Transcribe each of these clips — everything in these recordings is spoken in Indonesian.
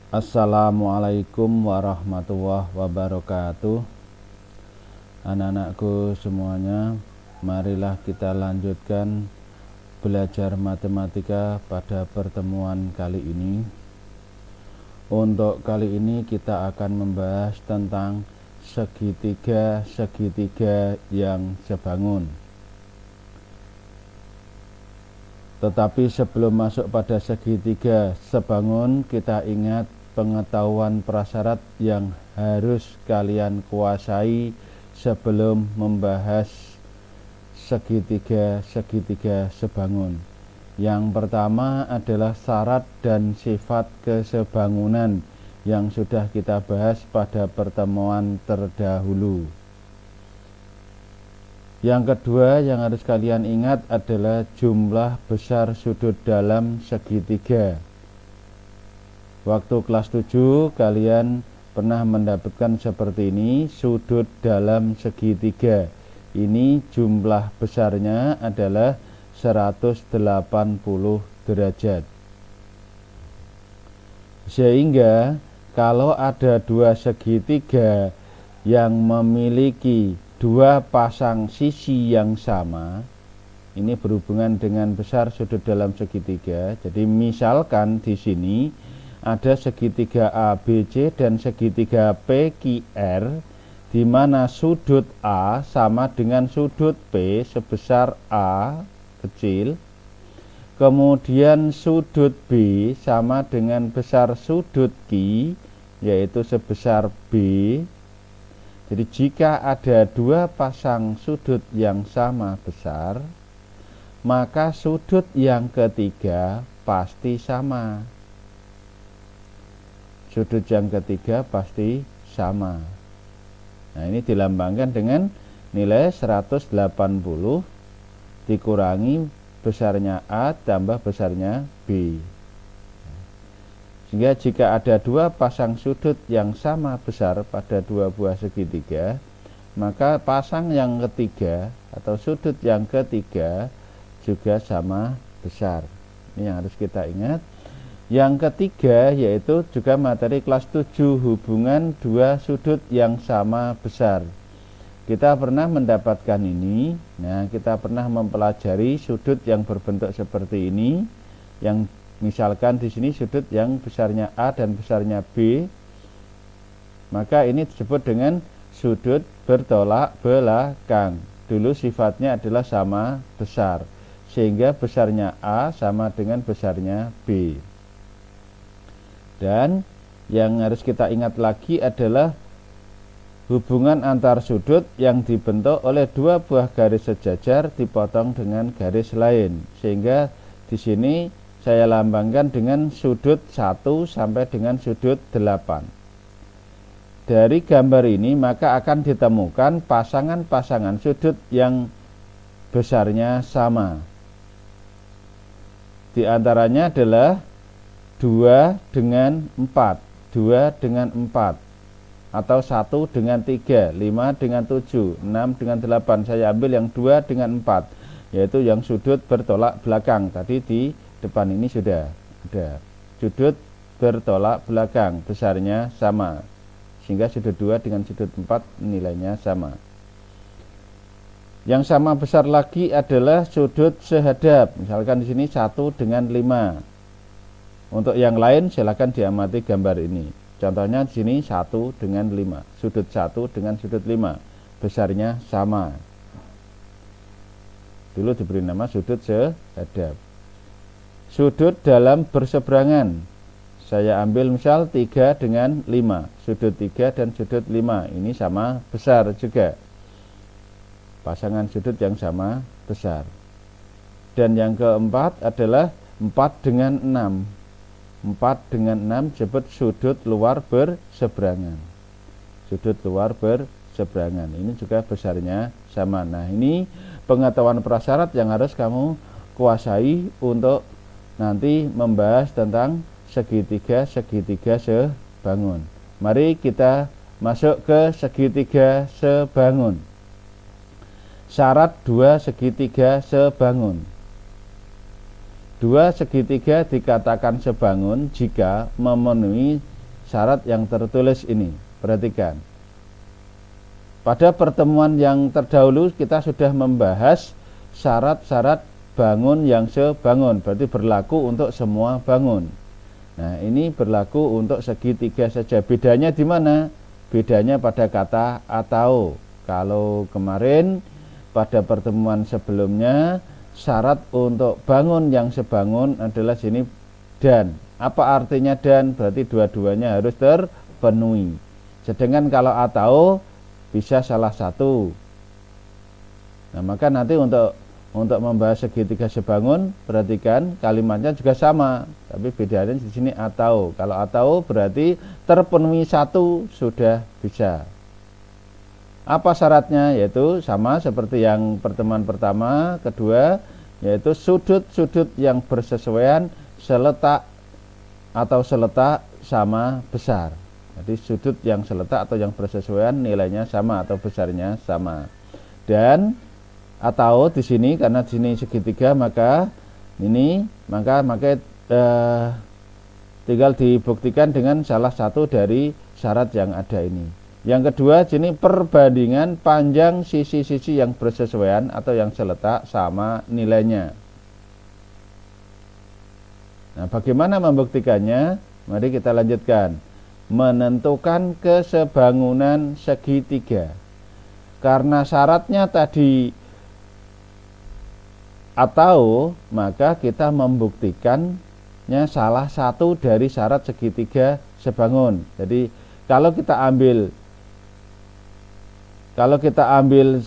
Assalamualaikum warahmatullahi wabarakatuh. Anak-anakku semuanya, marilah kita lanjutkan belajar matematika pada pertemuan kali ini. Untuk kali ini kita akan membahas tentang segitiga yang sebangun. Tetapi sebelum masuk pada segitiga sebangun, kita ingat pengetahuan prasyarat yang harus kalian kuasai sebelum membahas segitiga sebangun. Yang pertama adalah syarat dan sifat kesebangunan yang sudah kita bahas pada pertemuan terdahulu. Yang kedua yang harus kalian ingat adalah jumlah besar sudut dalam segitiga. Waktu kelas 7 kalian pernah mendapatkan seperti ini, sudut dalam segitiga. Ini jumlah besarnya adalah 180 derajat. Sehingga kalau ada dua segitiga yang memiliki dua pasang sisi yang sama, ini berhubungan dengan besar sudut dalam segitiga. Jadi misalkan di sini ada segitiga ABC dan segitiga PQR, di mana sudut A sama dengan sudut P sebesar A kecil, kemudian sudut B sama dengan besar sudut Q, yaitu sebesar B. Jadi jika ada dua pasang sudut yang sama besar, maka sudut yang ketiga pasti sama. Sudut yang ketiga pasti sama. Nah, ini dilambangkan dengan nilai 180 dikurangi besarnya A tambah besarnya B. Sehingga jika ada dua pasang sudut yang sama besar pada dua buah segitiga, maka pasang yang ketiga atau sudut yang ketiga juga sama besar. Ini yang harus kita ingat. Yang ketiga yaitu juga materi kelas 7, hubungan dua sudut yang sama besar. Kita pernah mendapatkan ini. Nah, kita pernah mempelajari sudut yang berbentuk seperti ini, yang misalkan di sini sudut yang besarnya A dan besarnya B, maka ini disebut dengan sudut bertolak belakang. Dulu sifatnya adalah sama besar, sehingga besarnya A sama dengan besarnya B. Dan yang harus kita ingat lagi adalah hubungan antar sudut yang dibentuk oleh dua buah garis sejajar dipotong dengan garis lain. Sehingga di sini saya lambangkan dengan sudut 1 sampai dengan sudut 8. Dari gambar ini maka akan ditemukan pasangan-pasangan sudut yang besarnya sama. Di antaranya adalah 2 dengan 4, 2 dengan 4, atau 1 dengan 3, 5 dengan 7, 6 dengan 8. Saya ambil yang 2 dengan 4, yaitu yang sudut bertolak belakang. Tadi di depan ini sudah ada sudut bertolak belakang, besarnya sama, sehingga sudut 2 dengan sudut 4 nilainya sama. Yang sama besar lagi adalah sudut sehadap. Misalkan di sini 1 dengan 5. Untuk yang lain silakan diamati gambar ini. Contohnya di sini 1 dengan 5, sudut 1 dengan sudut 5, besarnya sama. Dulu diberi nama sudut sehadap. Sudut dalam berseberangan. Saya ambil misal 3 dengan 5, sudut 3 dan sudut 5. Ini sama besar juga. Pasangan sudut yang sama besar. Dan yang keempat adalah 4 dengan 6. 4 dengan 6 disebut sudut luar berseberangan. Sudut luar berseberangan. Ini juga besarnya sama. Nah, ini pengetahuan prasyarat yang harus kamu kuasai untuk nanti membahas tentang segitiga sebangun. Mari kita masuk ke segitiga sebangun. Syarat dua segitiga sebangun. Dua segitiga dikatakan sebangun jika memenuhi syarat yang tertulis ini. Perhatikan. Pada pertemuan yang terdahulu kita sudah membahas syarat-syarat bangun yang sebangun, berarti berlaku untuk semua bangun. Nah, ini berlaku untuk segitiga saja. Bedanya di mana? Bedanya pada kata atau. Kalau kemarin pada pertemuan sebelumnya syarat untuk bangun yang sebangun adalah sini dan. Apa artinya dan? Berarti dua-duanya harus terpenuhi. Sedangkan kalau atau bisa salah satu. Nah, maka nanti untuk membahas segitiga sebangun, perhatikan kalimatnya juga sama, tapi bedanya di sini atau. Kalau atau berarti terpenuhi satu sudah bisa. Apa syaratnya? Yaitu sama seperti yang pertemuan pertama, kedua, yaitu sudut-sudut yang bersesuaian seletak atau seletak sama besar. Jadi sudut yang seletak atau yang bersesuaian nilainya sama atau besarnya sama. Dan atau di sini karena di sini segitiga maka tinggal dibuktikan dengan salah satu dari syarat yang ada ini. Yang kedua, sini perbandingan panjang sisi-sisi yang bersesuaian atau yang seletak sama nilainya. Nah, bagaimana membuktikannya? Mari kita lanjutkan. Menentukan kesebangunan segitiga. Karena syaratnya tadi atau, maka kita membuktikannya salah satu dari syarat segitiga sebangun. Jadi kalau kita ambil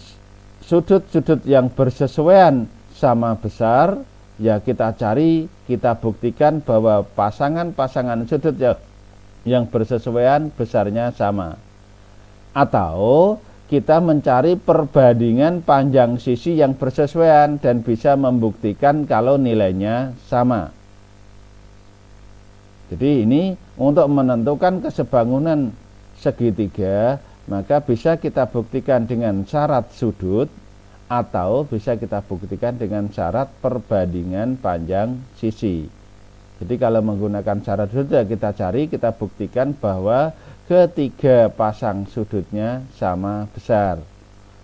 sudut-sudut yang bersesuaian sama besar, ya kita buktikan bahwa pasangan-pasangan sudut yang bersesuaian besarnya sama. Atau kita mencari perbandingan panjang sisi yang bersesuaian dan bisa membuktikan kalau nilainya sama. Jadi ini untuk menentukan kesebangunan segitiga, maka bisa kita buktikan dengan syarat sudut atau bisa kita buktikan dengan syarat perbandingan panjang sisi. Jadi kalau menggunakan syarat sudut ya kita buktikan bahwa ketiga pasang sudutnya sama besar.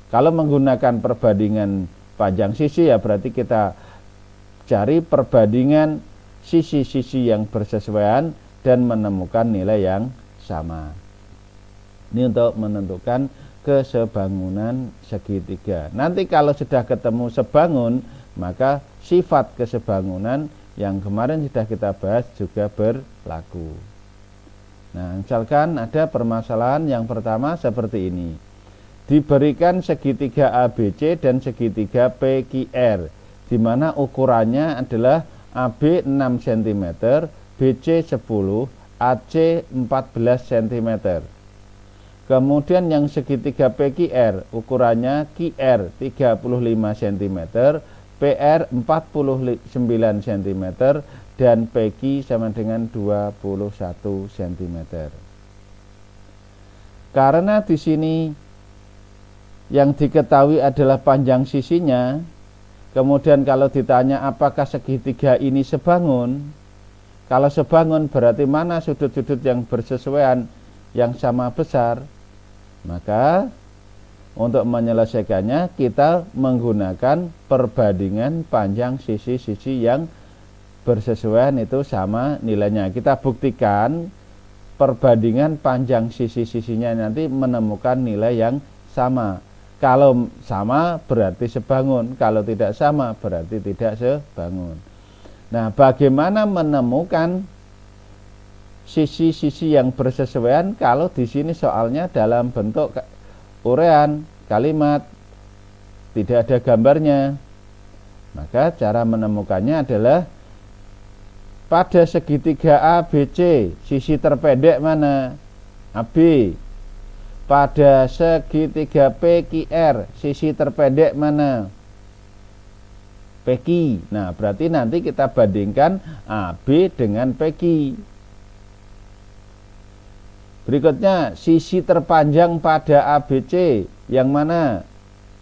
Kalau menggunakan perbandingan panjang sisi ya berarti kita cari perbandingan sisi-sisi yang bersesuaian dan menemukan nilai yang sama. Ini untuk menentukan kesebangunan segitiga. Nanti kalau sudah ketemu sebangun, maka sifat kesebangunan yang kemarin sudah kita bahas juga berlaku. Nah, misalkan ada permasalahan yang pertama seperti ini. Diberikan segitiga ABC dan segitiga PQR, di mana ukurannya adalah AB 6 cm, BC 10, AC 14 cm. Kemudian yang segitiga PQR, ukurannya QR 35 cm, PR 49 cm, dan PQ sama dengan 21 cm. Karena di sini yang diketahui adalah panjang sisinya, kemudian kalau ditanya apakah segitiga ini sebangun, kalau sebangun berarti mana sudut-sudut yang bersesuaian yang sama besar, maka untuk menyelesaikannya kita menggunakan perbandingan panjang sisi-sisi yang bersesuaian itu sama nilainya. Kita buktikan perbandingan panjang sisi-sisinya nanti menemukan nilai yang sama. Kalau sama berarti sebangun, kalau tidak sama berarti tidak sebangun. Nah, bagaimana menemukan sisi-sisi yang bersesuaian kalau di sini soalnya dalam bentuk uraian kalimat, tidak ada gambarnya? Maka cara menemukannya adalah pada segitiga ABC, sisi terpendek mana? AB. Pada segitiga PQR, sisi terpendek mana? PQ. Nah, berarti nanti kita bandingkan AB dengan PQ. Berikutnya, sisi terpanjang pada ABC yang mana?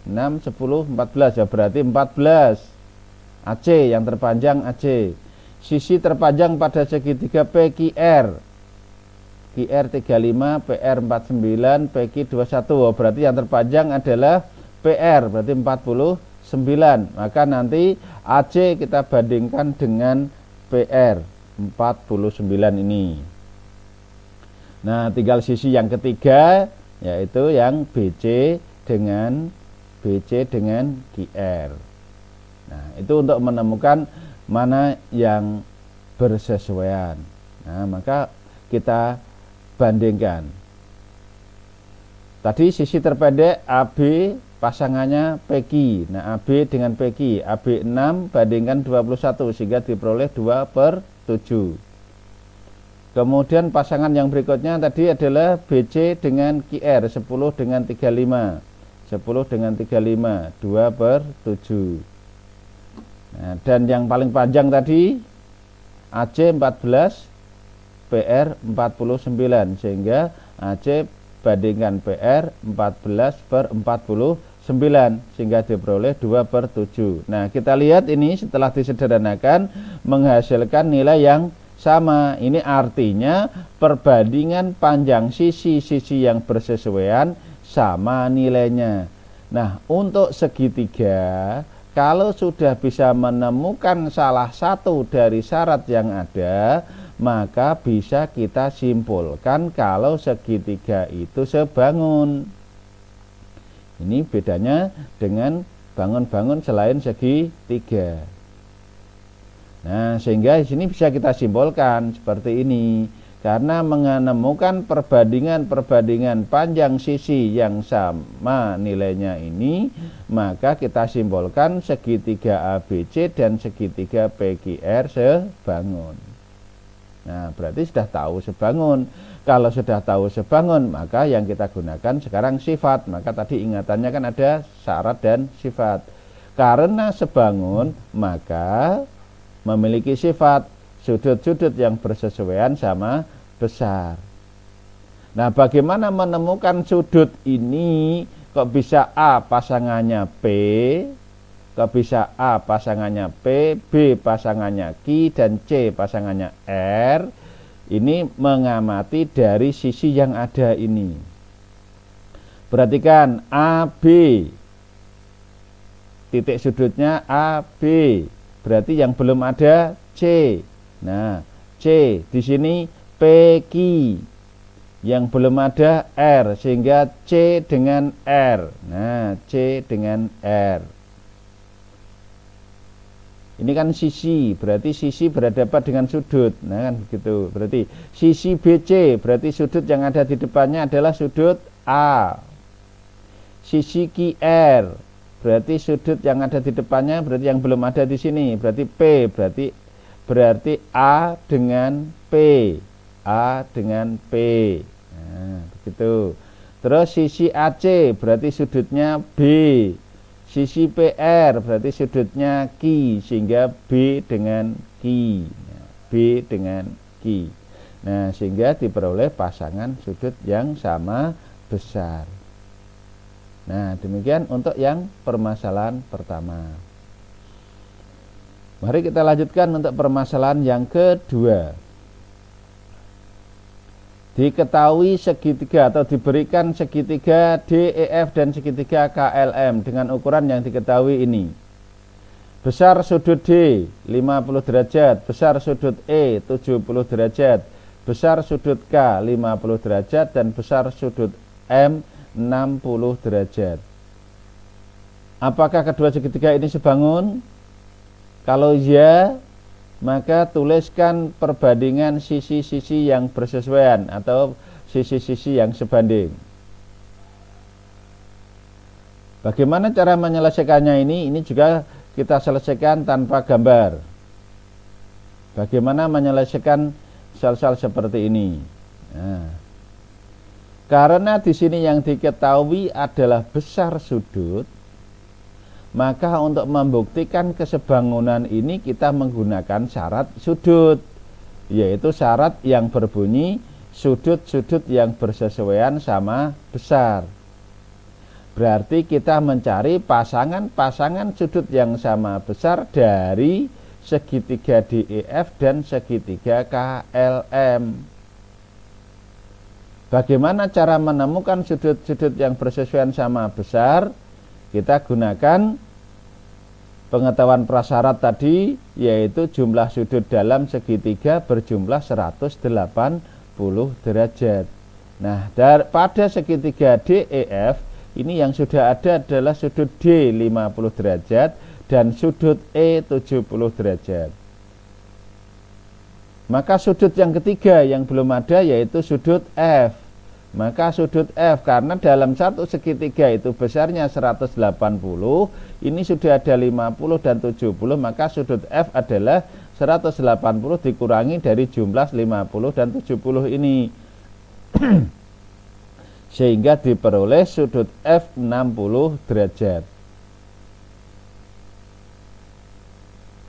6, 10, 14, ya berarti 14. AC yang terpanjang AC. Sisi terpanjang pada segitiga PQR QR 35, PR 49, PQ 21. Berarti yang terpanjang adalah PR, berarti 49. Maka nanti AC kita bandingkan dengan PR 49 ini. Nah, tinggal sisi yang ketiga, yaitu yang BC dengan QR. Nah, itu untuk menemukan mana yang bersesuaian. Nah, maka kita bandingkan. Tadi sisi terpendek AB pasangannya PQ. Nah, AB dengan PQ, AB 6 bandingkan 21 sehingga diperoleh 2/7. Kemudian pasangan yang berikutnya tadi adalah BC dengan QR, 10 dengan 35. 10 dengan 35, 2/7. Nah, dan yang paling panjang tadi AC 14, PR 49, sehingga AC bandingkan PR 14/49 sehingga diperoleh 2/7. Nah, kita lihat ini setelah disederhanakan menghasilkan nilai yang sama. Ini artinya perbandingan panjang sisi-sisi yang bersesuaian sama nilainya. Nah, untuk segitiga, kalau sudah bisa menemukan salah satu dari syarat yang ada, maka bisa kita simpulkan kalau segitiga itu sebangun. Ini bedanya dengan bangun-bangun selain segitiga. Nah, sehingga di sini bisa kita simpulkan seperti ini. Karena menemukan perbandingan panjang sisi yang sama nilainya ini, maka kita simpulkan segitiga ABC dan segitiga PQR sebangun. Nah, berarti sudah tahu sebangun. Kalau sudah tahu sebangun, maka yang kita gunakan sekarang sifat. Maka tadi ingatannya kan ada syarat dan sifat. Karena sebangun, maka memiliki sifat sudut-sudut yang bersesuaian sama besar. Nah, bagaimana menemukan sudut ini? Kok bisa A pasangannya P, kok bisa A pasangannya P, B pasangannya Q, dan C pasangannya R? Ini mengamati dari sisi yang ada ini. Perhatikan AB, titik sudutnya AB, berarti yang belum ada C. Nah, C di sini PQ, yang belum ada R, sehingga C dengan R. Nah, C dengan R. Ini kan sisi, berarti sisi berhadapan dengan sudut. Nah, kan begitu. Berarti sisi BC, berarti sudut yang ada di depannya adalah sudut A. Sisi QR, berarti sudut yang ada di depannya, berarti yang belum ada di sini, berarti P, berarti A dengan P, A dengan P. Nah, begitu. Terus sisi AC berarti sudutnya B, sisi PR berarti sudutnya Q, sehingga B dengan Q. Nah, B dengan Q. Nah, sehingga diperoleh pasangan sudut yang sama besar. Nah, demikian untuk yang permasalahan pertama. Mari kita lanjutkan untuk permasalahan yang kedua. Diketahui segitiga atau diberikan segitiga DEF dan segitiga KLM dengan ukuran yang diketahui ini. Besar sudut D 50 derajat, besar sudut E 70 derajat, besar sudut K 50 derajat, dan besar sudut M 60 derajat. Apakah kedua segitiga ini sebangun? Kalau ya, maka tuliskan perbandingan sisi-sisi yang bersesuaian atau sisi-sisi yang sebanding. Bagaimana cara menyelesaikannya ini? Ini juga kita selesaikan tanpa gambar. Bagaimana menyelesaikan sel-sel seperti ini? Nah, karena di sini yang diketahui adalah besar sudut, maka untuk membuktikan kesebangunan ini kita menggunakan syarat sudut, yaitu syarat yang berbunyi sudut-sudut yang bersesuaian sama besar. Berarti kita mencari pasangan-pasangan sudut yang sama besar dari segitiga DEF dan segitiga KLM. Bagaimana cara menemukan sudut-sudut yang bersesuaian sama besar? Kita gunakan pengetahuan prasyarat tadi, yaitu jumlah sudut dalam segitiga berjumlah 180 derajat. Nah, pada segitiga DEF ini yang sudah ada adalah sudut D 50 derajat dan sudut E 70 derajat. Maka sudut yang ketiga yang belum ada yaitu sudut F. Maka sudut F, karena dalam satu segitiga itu besarnya 180, ini sudah ada 50 dan 70, maka sudut F adalah 180 dikurangi dari jumlah 50 dan 70 ini. Sehingga diperoleh sudut F 60 derajat.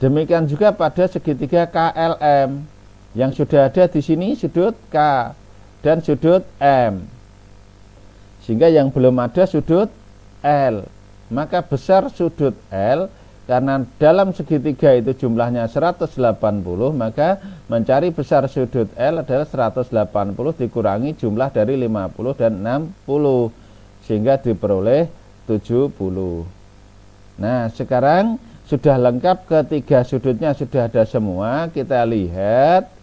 Demikian juga pada segitiga KLM. Yang sudah ada di sini sudut K dan sudut M. Sehingga yang belum ada sudut L. Maka besar sudut L, karena dalam segitiga itu jumlahnya 180, maka mencari besar sudut L adalah 180 dikurangi jumlah dari 50 dan 60. Sehingga diperoleh 70. Nah, sekarang sudah lengkap, ketiga sudutnya sudah ada semua. Kita lihat.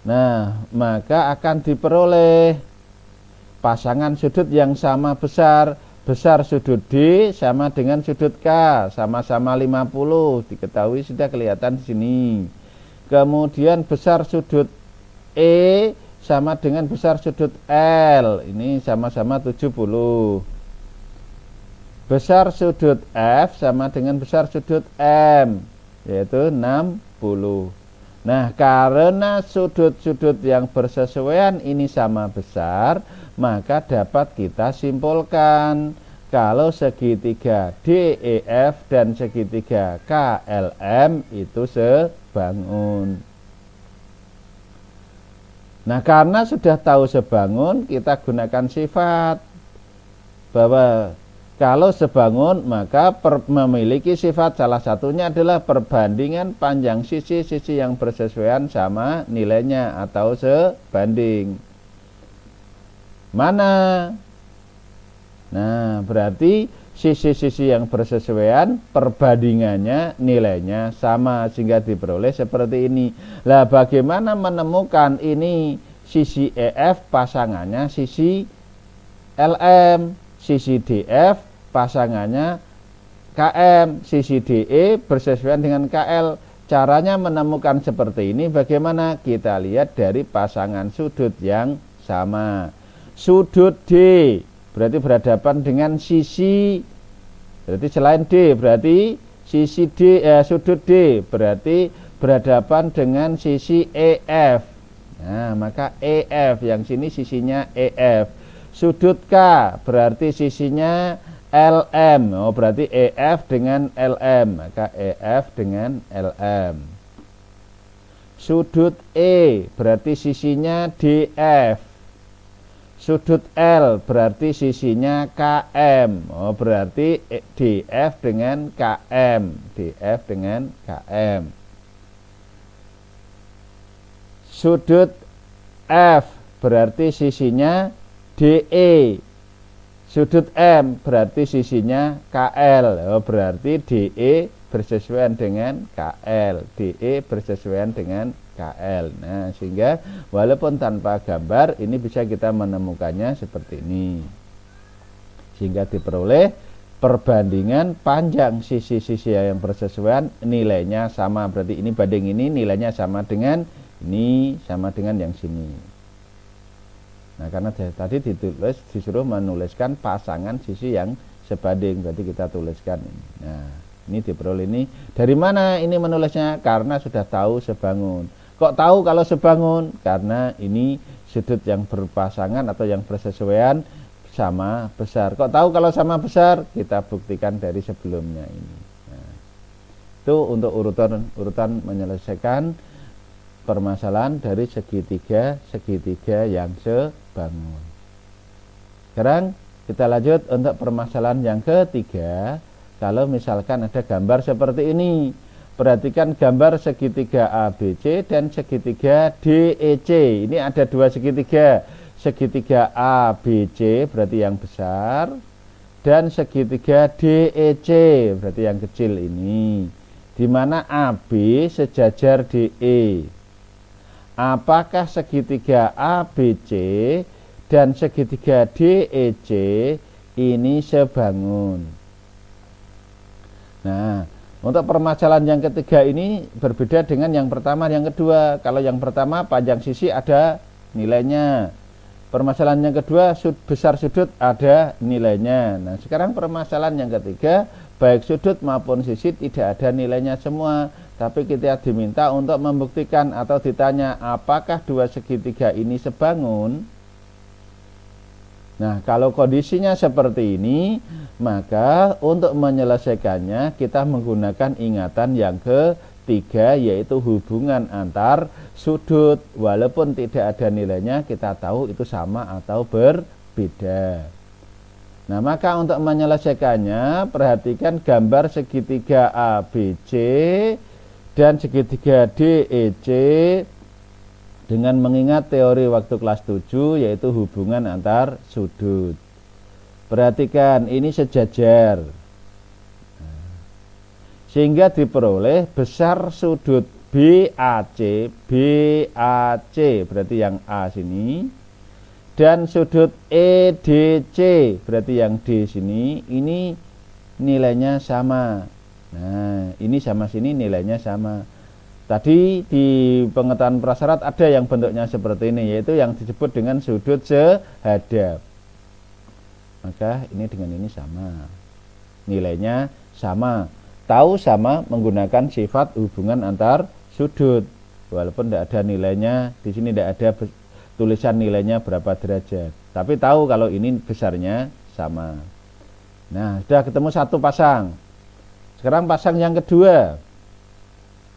Nah, maka akan diperoleh pasangan sudut yang sama besar. Besar sudut D sama dengan sudut K, sama-sama 50. Diketahui sudah kelihatan di sini. Kemudian besar sudut E sama dengan besar sudut L. Ini sama-sama 70. Besar sudut F sama dengan besar sudut M, yaitu 60. Nah, karena sudut-sudut yang bersesuaian ini sama besar, maka dapat kita simpulkan kalau segitiga DEF dan segitiga KLM itu sebangun. Nah, karena sudah tahu sebangun, kita gunakan sifat bahwa kalau sebangun maka memiliki sifat, salah satunya adalah perbandingan panjang sisi-sisi yang bersesuaian sama nilainya atau sebanding. Mana? Nah, berarti sisi-sisi yang bersesuaian perbandingannya nilainya sama, sehingga diperoleh seperti ini. Lah, bagaimana menemukan ini sisi EF pasangannya sisi LM, sisi DF pasangannya KM, sisi DE bersesuaian dengan KL. Caranya menemukan seperti ini bagaimana? Kita lihat dari pasangan sudut yang sama. Sudut D berarti berhadapan dengan sisi, berarti selain D berarti sisi D, sudut D berarti berhadapan dengan sisi EF. Nah, maka EF yang sini sisinya EF. Sudut K berarti sisinya LM. Oh, berarti EF dengan LM, maka EF dengan LM. Sudut E berarti sisinya DF. Sudut L berarti sisinya KM. Oh, berarti DF dengan KM. DF dengan KM. Sudut F berarti sisinya DE. Sudut M berarti sisinya KL. Oh, berarti DE bersesuaian dengan KL. DE bersesuaian dengan KL. Nah, sehingga walaupun tanpa gambar ini bisa kita menemukannya seperti ini. Sehingga diperoleh perbandingan panjang sisi-sisi yang bersesuaian nilainya sama. Berarti ini banding ini nilainya sama dengan ini, sama dengan yang sini. Nah, karena tadi disuruh menuliskan pasangan sisi yang sebanding, berarti kita tuliskan ini. Nah, ini diperoleh ini. Dari mana ini menulisnya? Karena sudah tahu sebangun. Kok tahu kalau sebangun? Karena ini sudut yang berpasangan atau yang bersesuaian sama besar. Kok tahu kalau sama besar? Kita buktikan dari sebelumnya ini. Nah, itu untuk urutan menyelesaikan permasalahan dari segitiga yang sebangun. Sekarang kita lanjut untuk permasalahan yang ketiga. Kalau misalkan ada gambar seperti ini, perhatikan gambar segitiga ABC dan segitiga DEC. Ini ada dua segitiga. segitiga ABC berarti yang besar, dan segitiga DEC berarti yang kecil ini, di mana AB sejajar DE. Apakah segitiga ABC dan segitiga DEC ini sebangun? Nah, untuk permasalahan yang ketiga ini berbeda dengan yang pertama, yang kedua. Kalau yang pertama panjang sisi ada nilainya. Permasalahan yang kedua besar sudut ada nilainya. Nah, sekarang permasalahan yang ketiga baik sudut maupun sisi tidak ada nilainya semua. Tapi kita diminta untuk membuktikan atau ditanya apakah dua segitiga ini sebangun. Nah, kalau kondisinya seperti ini, maka untuk menyelesaikannya kita menggunakan ingatan yang ketiga, yaitu hubungan antar sudut. Walaupun tidak ada nilainya, kita tahu itu sama atau berbeda. Nah, maka untuk menyelesaikannya, perhatikan gambar segitiga ABC dan segitiga DEC dengan mengingat teori waktu kelas 7, yaitu hubungan antar sudut. Perhatikan, ini sejajar, sehingga diperoleh besar sudut BAC berarti yang A sini, dan sudut EDC berarti yang D sini, ini nilainya sama. Nah, ini sama sini nilainya sama. Tadi di pengetahuan prasyarat ada yang bentuknya seperti ini, yaitu yang disebut dengan sudut sehadap. Maka ini dengan ini sama, nilainya sama. Tahu sama menggunakan sifat hubungan antar sudut. Walaupun tidak ada nilainya, di sini tidak ada tulisan nilainya berapa derajat. Tapi tahu kalau ini besarnya sama. Nah, sudah ketemu satu pasang. Sekarang pasang yang kedua,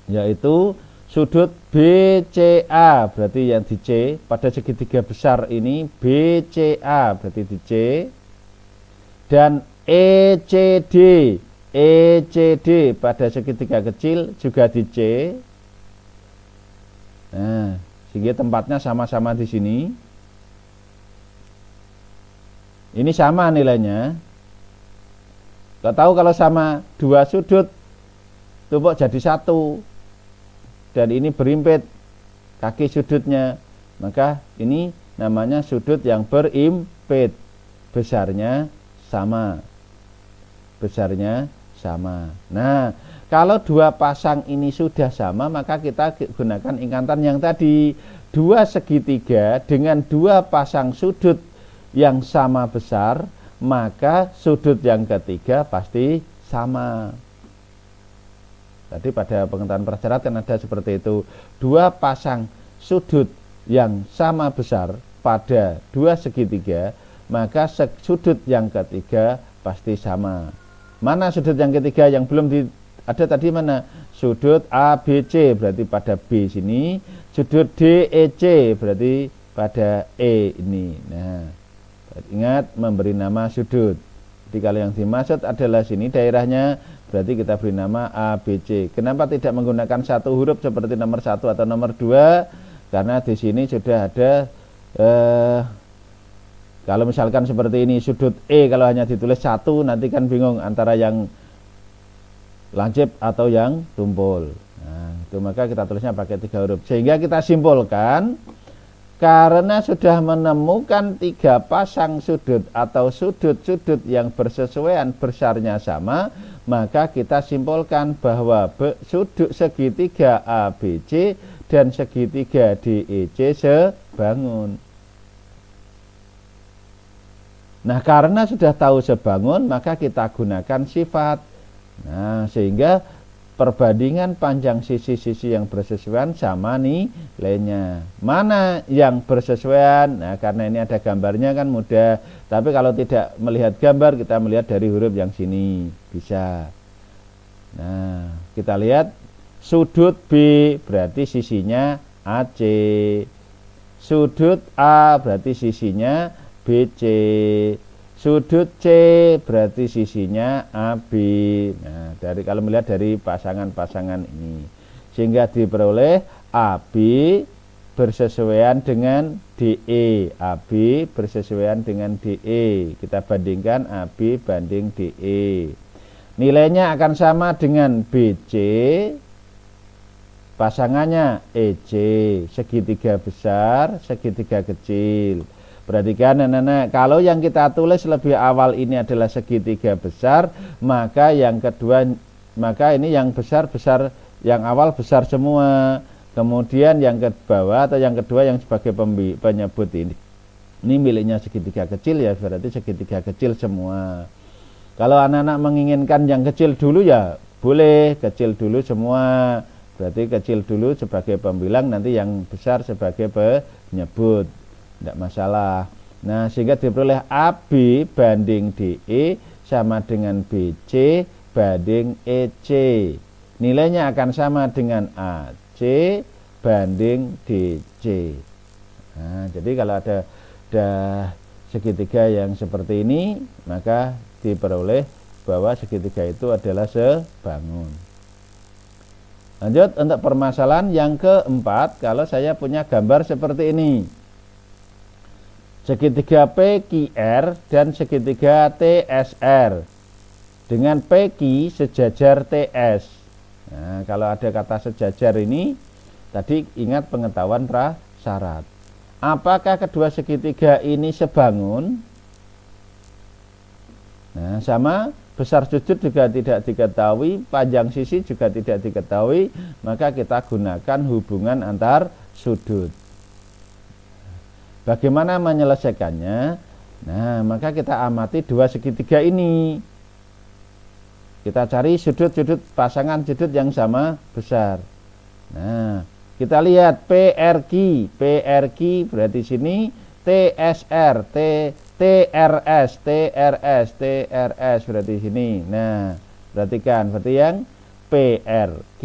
yaitu sudut BCA berarti yang di C, pada segitiga besar ini BCA berarti di C, dan ECD pada segitiga kecil juga di C. Nah, sehingga tempatnya sama-sama di sini. Ini sama nilainya. Gak tahu kalau sama dua sudut tumpuk jadi satu, dan ini berimpit kaki sudutnya, maka ini namanya sudut yang berimpit, besarnya sama. Nah, kalau dua pasang ini sudah sama, maka kita gunakan ingatan yang tadi, dua segitiga dengan dua pasang sudut yang sama besar, maka sudut yang ketiga pasti sama. Tadi pada pengetahuan prasyarat kan ada seperti itu, dua pasang sudut yang sama besar pada dua segitiga, maka sudut yang ketiga pasti sama. Mana sudut yang ketiga yang belum ada tadi? Mana? Sudut ABC berarti pada B sini, sudut DEC berarti pada E ini. Nah, ingat memberi nama sudut. Jadi kalau yang dimaksud adalah sini daerahnya, berarti kita beri nama ABC. Kenapa tidak menggunakan satu huruf seperti nomor 1 atau nomor 2? Karena di sini sudah ada kalau misalkan seperti ini sudut E, kalau hanya ditulis 1 nanti kan bingung antara yang lancip atau yang tumpul. Nah, itu maka kita tulisnya pakai 3 huruf. Sehingga kita simpulkan, karena sudah menemukan 3 pasang sudut atau sudut-sudut yang bersesuaian besarnya sama, maka kita simpulkan bahwa sudut segitiga ABC dan segitiga DEC sebangun. Nah, karena sudah tahu sebangun, maka kita gunakan sifat. Nah, sehingga perbandingan panjang sisi-sisi yang bersesuaian sama nilainya. Mana yang bersesuaian? Nah, karena ini ada gambarnya kan mudah. Tapi kalau tidak melihat gambar, kita melihat dari huruf yang sini. Bisa. Nah, kita lihat sudut B berarti sisinya AC. Sudut A berarti sisinya BC. Sudut C berarti sisinya AB. Nah, kalau melihat dari pasangan-pasangan ini, sehingga diperoleh AB bersesuaian dengan DE. AB bersesuaian dengan DE. Kita bandingkan AB banding DE. Nilainya akan sama dengan BC, pasangannya EC, segitiga besar, segitiga kecil. Perhatikan anak-anak, kalau yang kita tulis lebih awal ini adalah segitiga besar, maka yang kedua, maka ini yang besar, yang awal besar semua. Kemudian yang ke bawah atau yang kedua yang sebagai penyebut ini miliknya segitiga kecil, ya berarti segitiga kecil semua. Kalau anak-anak menginginkan yang kecil dulu, ya boleh kecil dulu semua, berarti kecil dulu sebagai pembilang, nanti yang besar sebagai penyebut, tidak masalah. Nah, sehingga diperoleh AB banding DE sama dengan BC banding EC. Nilainya akan sama dengan AC banding DC. Nah, jadi kalau ada segitiga yang seperti ini, maka diperoleh bahwa segitiga itu adalah sebangun. Lanjut untuk permasalahan yang keempat, kalau saya punya gambar seperti ini, segitiga PQR dan segitiga TSR dengan PQ sejajar TS. Nah, kalau ada kata sejajar ini, tadi ingat pengetahuan prasyarat. Apakah kedua segitiga ini sebangun? Nah, sama, besar sudut juga tidak diketahui, panjang sisi juga tidak diketahui, maka kita gunakan hubungan antar sudut. Bagaimana menyelesaikannya? Nah, maka kita amati dua segitiga ini. Kita cari sudut-sudut, pasangan sudut yang sama besar. Nah, kita lihat PRQ berarti sini TSR, TRS berarti sini. Nah, perhatikan, berarti yang PRQ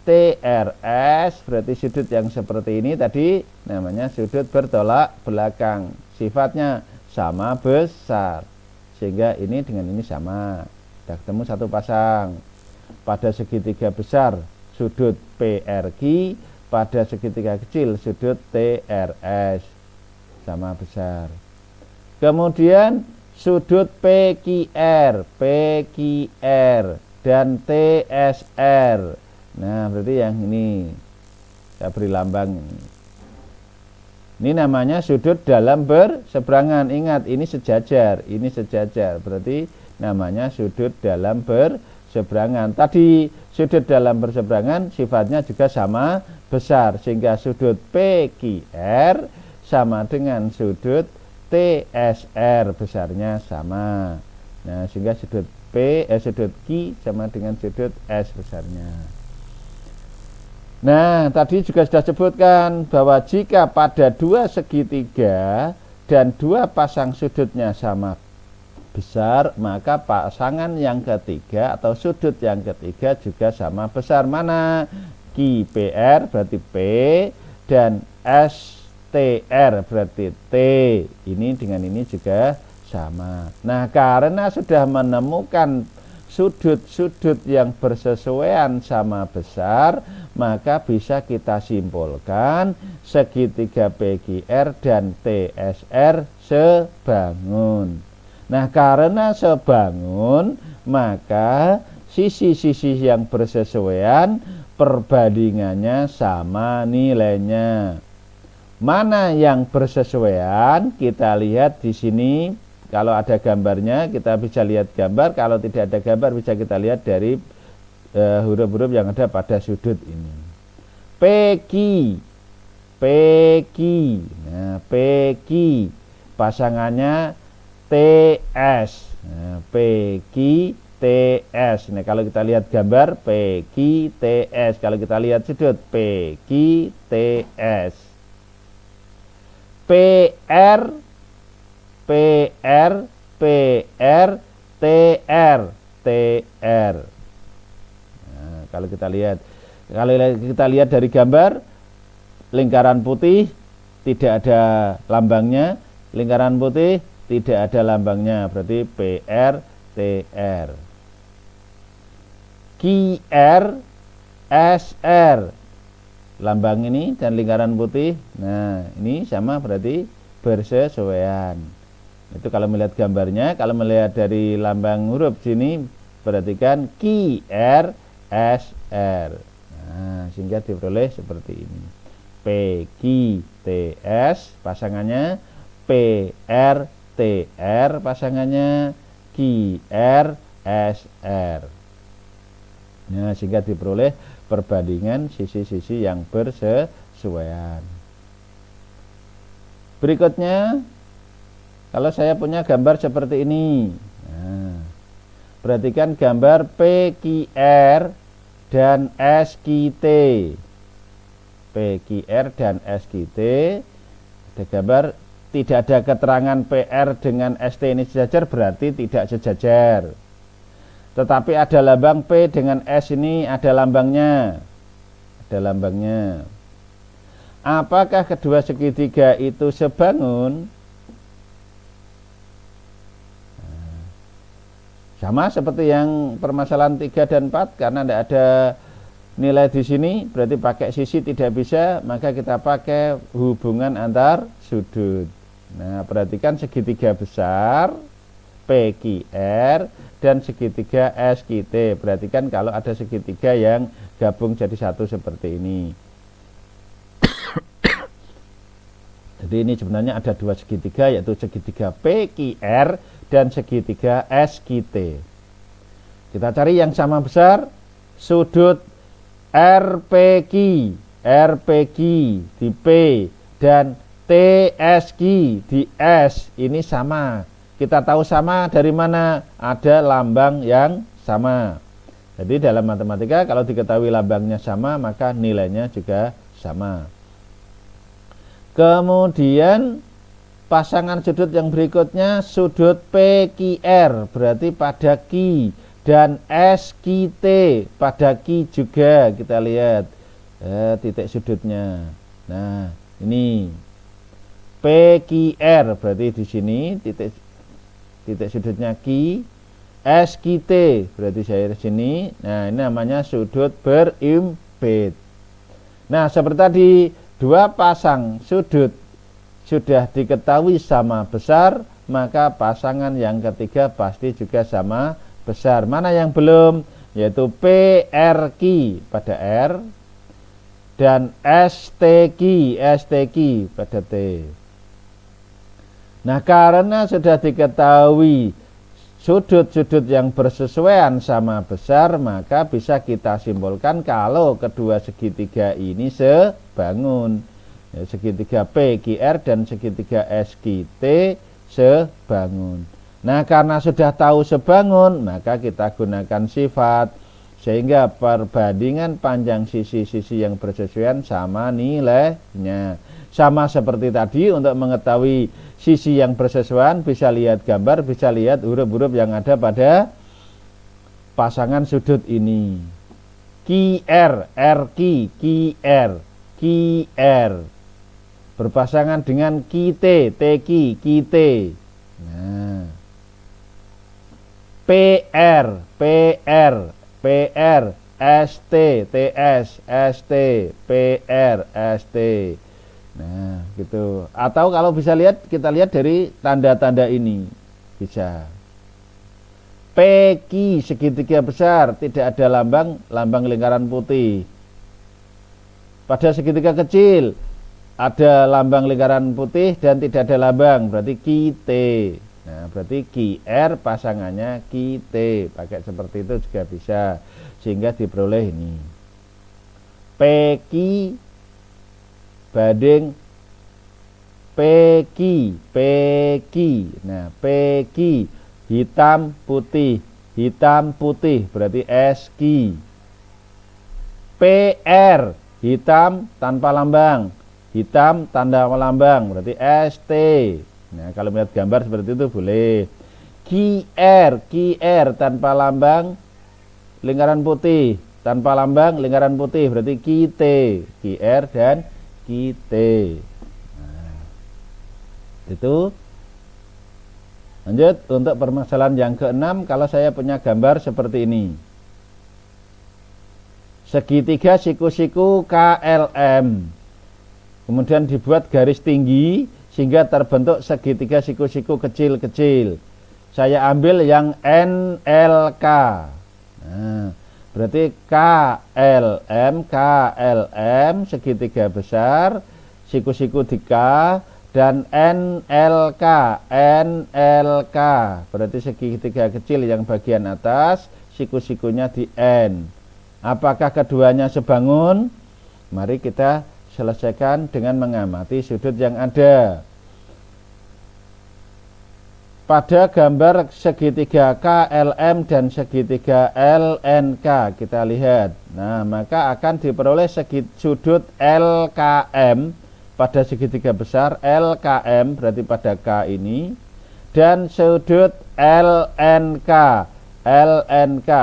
TRS berarti sudut yang seperti ini tadi namanya sudut bertolak belakang, sifatnya sama besar, sehingga ini dengan ini sama. Sudah ketemu satu pasang. Pada segitiga besar sudut PRQ, pada segitiga kecil sudut TRS sama besar. Kemudian sudut PQR dan TSR. Nah, berarti yang ini saya beri lambang. Ini namanya sudut dalam berseberangan. Ingat, ini sejajar, ini sejajar. Berarti namanya sudut dalam berseberangan. Tadi sudut dalam berseberangan sifatnya juga sama besar, sehingga sudut PQR sama dengan sudut TSR, besarnya sama. Nah, sehingga sudut sudut Q sama dengan sudut S besarnya. Nah, tadi juga sudah sebutkan bahwa jika pada dua segitiga dan dua pasang sudutnya sama besar, maka pasangan yang ketiga atau sudut yang ketiga juga sama besar. Mana? QPR berarti P dan STR berarti T. Ini dengan ini juga sama. Nah, karena sudah menemukan sudut-sudut yang bersesuaian sama besar, maka bisa kita simpulkan segitiga PQR dan TSR sebangun. Nah, karena sebangun, maka sisi-sisi yang bersesuaian perbandingannya sama nilainya. Mana yang bersesuaian? Kita lihat di sini. Kalau ada gambarnya kita bisa lihat gambar, kalau tidak ada gambar bisa kita lihat dari huruf-huruf yang ada pada sudut ini. PQ. Nah, PQ pasangannya TS. Nah, PQ TS. Nah, kalau kita lihat gambar PQ TS, kalau kita lihat sudut PQ TS. PR TR. Nah, kalau kita lihat dari gambar, lingkaran putih tidak ada lambangnya, lingkaran putih tidak ada lambangnya, berarti PR TR. QR SR, lambang ini dan lingkaran putih. Nah, ini sama berarti bersesuaian. Itu kalau melihat gambarnya. Kalau melihat dari lambang huruf sini, perhatikan Q, R, S, R. Nah, sehingga diperoleh seperti ini. P, Q, T, S pasangannya, P, R, T, R pasangannya, Q, R, S, R. Nah, sehingga diperoleh perbandingan sisi-sisi yang bersesuaian. Berikutnya, kalau saya punya gambar seperti ini, nah, perhatikan gambar PQR dan SQT. PQR dan SQT, ada gambar, tidak ada keterangan PR dengan ST ini sejajar, berarti tidak sejajar. Tetapi ada lambang P dengan S ini ada lambangnya. Ada lambangnya. Apakah kedua segitiga itu sebangun? Sama seperti yang permasalahan 3 dan 4, karena tidak ada nilai di sini, berarti pakai sisi tidak bisa, maka kita pakai hubungan antar sudut. Nah, perhatikan segitiga besar PQR dan segitiga SQT. Perhatikan kalau ada segitiga yang gabung jadi satu seperti ini. Jadi ini sebenarnya ada dua segitiga, yaitu segitiga PQR dan segitiga SQT. Kita cari yang sama besar, sudut RPQ di P dan TSQ di S ini sama. Kita tahu sama dari mana? Ada lambang yang sama. Jadi dalam matematika kalau diketahui lambangnya sama, maka nilainya juga sama. Kemudian pasangan sudut yang berikutnya, sudut PQR berarti pada Q dan SQT pada Q juga. Kita lihat titik sudutnya. Nah, ini PQR berarti di sini titik sudutnya Q, SQT berarti saya di sini. Nah, ini namanya sudut berimpit. Nah, seperti tadi, dua pasang sudut sudah diketahui sama besar, maka pasangan yang ketiga pasti juga sama besar. Mana yang belum? Yaitu PRQ pada R dan STQ pada T. Nah, karena sudah diketahui sudut-sudut yang bersesuaian sama besar, maka bisa kita simpulkan kalau kedua segitiga ini sebangun. Ya, segitiga PQR dan segitiga SQT sebangun. Nah, karena sudah tahu sebangun, maka kita gunakan sifat, sehingga perbandingan panjang sisi-sisi yang bersesuaian sama nilainya. Sama seperti tadi, untuk mengetahui sisi yang bersesuaian bisa lihat gambar, bisa lihat huruf-huruf yang ada pada pasangan sudut ini. QR, RQ, QR, QR berpasangan dengan QT, TQ, QT. Nah, PR, PR, PR, ST, TS, ST, PR, ST. Nah, gitu. Atau kalau bisa lihat, kita lihat dari tanda-tanda ini. Bisa. PQ segitiga besar, tidak ada lambang lingkaran putih. Pada segitiga kecil ada lambang lingkaran putih dan tidak ada lambang, berarti QT. Nah, berarti QR pasangannya QT. Pakai seperti itu juga bisa, sehingga diperoleh ini. PQ banding PQ. Nah, PQ hitam putih berarti SQ. PR hitam tanpa lambang, hitam tanda lambang berarti ST. Nah, kalau melihat gambar seperti itu boleh. QR tanpa lambang lingkaran putih, tanpa lambang lingkaran putih berarti QT. QR dan QT. Nah, itu. Lanjut untuk permasalahan yang ke-6. Kalau saya punya gambar seperti ini, segitiga siku-siku KLM. Kemudian dibuat garis tinggi sehingga terbentuk segitiga siku-siku kecil-kecil. Saya ambil yang NLK. Nah, berarti KLM segitiga besar, siku-siku di K, dan NLK berarti segitiga kecil yang bagian atas, siku-sikunya di N. Apakah keduanya sebangun? Mari kita selesaikan dengan mengamati sudut yang ada. Pada gambar segitiga KLM dan segitiga LNK kita lihat. Nah, maka akan diperoleh sudut LKM pada segitiga besar, LKM berarti pada K ini, dan sudut LNK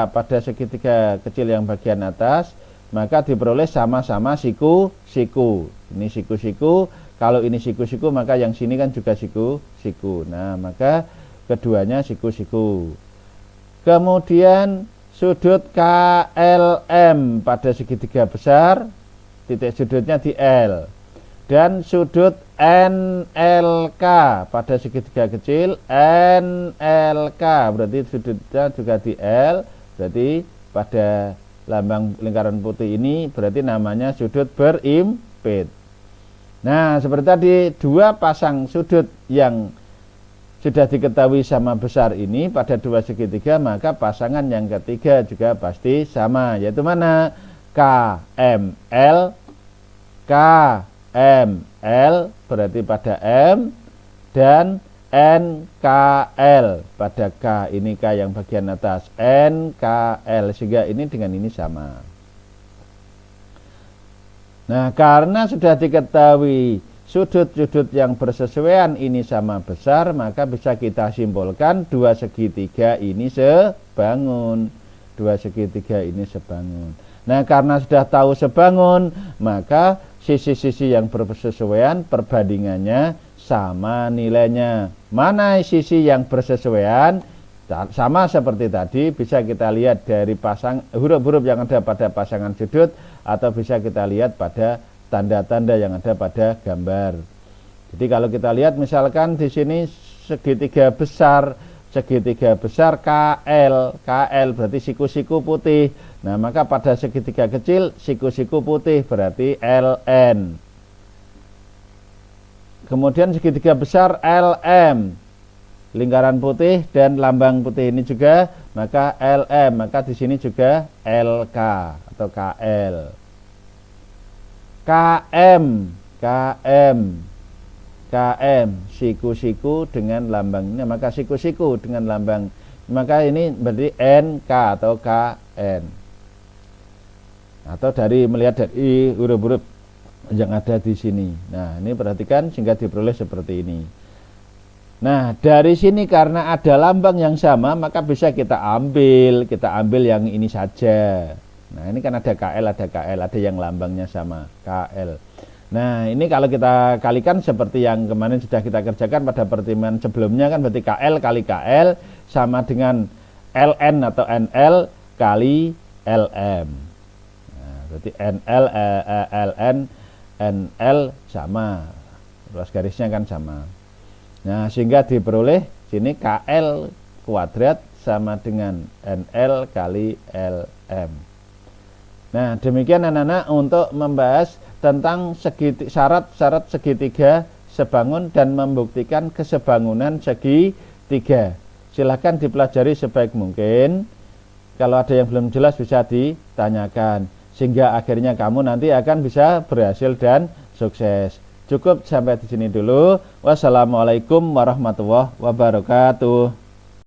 pada segitiga kecil yang bagian atas, maka diperoleh sama-sama siku-siku. Ini siku-siku. Kalau ini siku-siku, maka yang sini kan juga siku-siku. Nah, maka keduanya siku-siku. Kemudian sudut KLM pada segitiga besar, titik sudutnya di L. Dan sudut NLK pada segitiga kecil, NLK berarti sudutnya juga di L. Berarti pada lambang lingkaran putih ini berarti namanya sudut berimpit. Nah, seperti tadi, dua pasang sudut yang sudah diketahui sama besar ini pada dua segitiga, maka pasangan yang ketiga juga pasti sama, yaitu mana? KML berarti pada M, dan NKL pada K, ini K yang bagian atas, NKL, sehingga ini dengan ini sama. Nah, karena sudah diketahui sudut-sudut yang bersesuaian ini sama besar, maka bisa kita simpulkan dua segitiga ini sebangun. Nah, karena sudah tahu sebangun, maka sisi-sisi yang bersesuaian perbandingannya sama nilainya. Mana sisi yang bersesuaian? Sama seperti tadi, bisa kita lihat dari huruf-huruf yang ada pada pasangan sudut, atau bisa kita lihat pada tanda-tanda yang ada pada gambar. Jadi kalau kita lihat misalkan di sini segitiga besar KL berarti siku-siku putih. Nah, maka pada segitiga kecil siku-siku putih berarti LN. Kemudian segitiga besar LM, lingkaran putih dan lambang putih ini juga, maka LM, maka di sini juga LK atau KL. KM siku-siku dengan lambangnya, maka siku-siku dengan lambang, maka ini berarti NK atau KN. Atau dari melihat dari huruf-huruf yang ada di sini. Nah, ini perhatikan sehingga diperoleh seperti ini. Nah, dari sini karena ada lambang yang sama, maka bisa kita ambil yang ini saja. Nah, ini kan ada KL, ada yang lambangnya sama, KL. Nah, ini kalau kita kalikan seperti yang kemarin sudah kita kerjakan pada pertemuan sebelumnya, kan berarti KL kali KL sama dengan LN atau NL kali LM. Nah, berarti NL, LN, NL sama, luas garisnya kan sama. Nah, sehingga diperoleh sini KL kuadrat sama dengan NL kali LM. Nah, demikian anak-anak untuk membahas tentang syarat-syarat segitiga sebangun dan membuktikan kesebangunan segitiga. Silahkan dipelajari sebaik mungkin. Kalau ada yang belum jelas bisa ditanyakan, sehingga akhirnya kamu nanti akan bisa berhasil dan sukses. Cukup sampai di sini dulu. Wassalamualaikum warahmatullahi wabarakatuh.